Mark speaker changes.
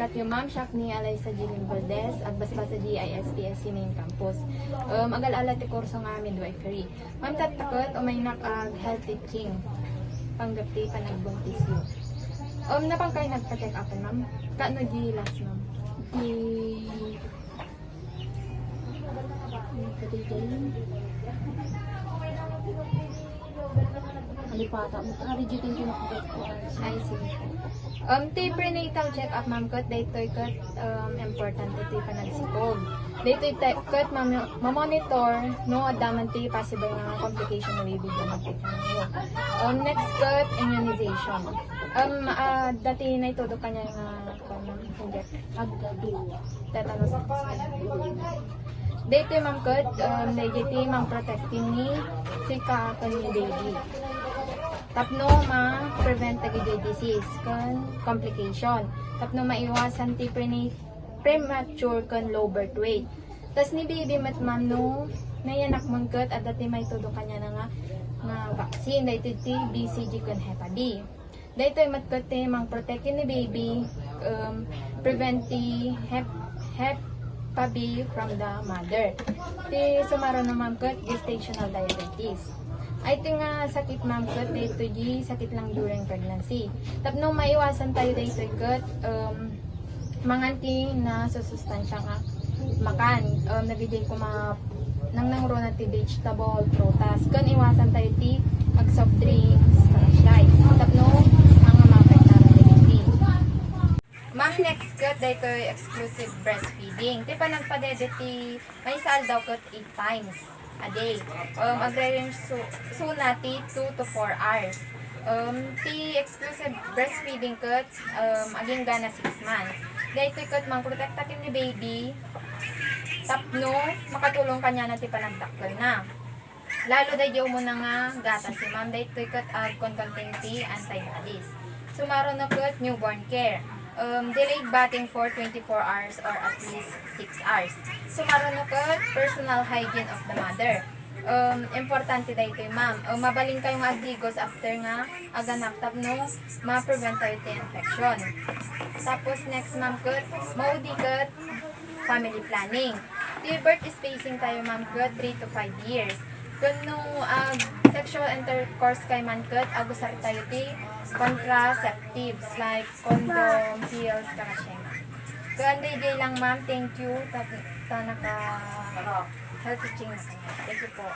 Speaker 1: kat yung ma'am siya ni Alaysa Jiling Valdez ag basbas sa GISPSC main campus. Agal-ala ti kurso nga midwifery. Ma'am tatakot o may ag health teaching. Panggapti panagbuntisyo. Napangkay nagpa-check up ma'am. Kaano di last ma'am?
Speaker 2: Alipata mo. Rigitin ko na ko.
Speaker 1: I see. Ti prenatal check-up ma'am kat daytoy kat important ti panagsikog. Daytoy kat ma-monitor no adaman ti possible nga complication ng baby dumating niyo. Next kat immunization. Dati na ito do kanya nga inject tetanus vaccine. Daytoy ma'am kat daytoy ma'am protecting ni si kanyo baby. Tapno ma-prevent agad disease kan complication. Tapno maiwasan ti premature kan low birth weight. Tas ni baby mat ma'am no nayanak mangkat at dati may todo kanya na nga vaccine daytoy ti BCG kan Hep B. Daytoy matkat ti mang protect ni baby prevent ti Hep B from the mother. Ti sumaro na ma'am kat gestational diabetes. I think sakit ma'am kat dito sakit lang during pregnancy. Tapno maiwasan tayo dito kat manganti na susustansya nga makan. Nabigay ko nang na ti vegetable, prutas. Kan iwasan tayo ti mag soft drinks, flashlight. Tapno mga mapay na baby. Ma'am next kat dito exclusive breastfeeding. Ti pa nagpadede ti may sal daw kat 8 times a day. Agre-range suna ti 2 to 4 hours. Ti exclusive breastfeeding kat aging gana 6 months. Dahito kat mang protekta ti ni baby tapno makatulong kanya na ti panagdakkel na. Lalo dayo mo na nga gata si ma'am dahito kat contain ti antibodies. Sumaro na kat newborn care. Delayed bathing for 24 hours or at least 6 hours. Sumaro na kat personal hygiene of the mother. Importante dahito ma'am. Mabaling kayong agdigos after nga aganak tapno ma-prevent tayo ti infection. Tapos next ma'am kat maudi kat family planning. Ti birth spacing tayo ma'am kat 3 to 5 years. Kung sexual intercourse kay man kat agusar tayo ti contraceptives like condom, pills, karasyema. Kung day lang ma'am, thank you. Ta naka health teaching na kanya. Thank you po.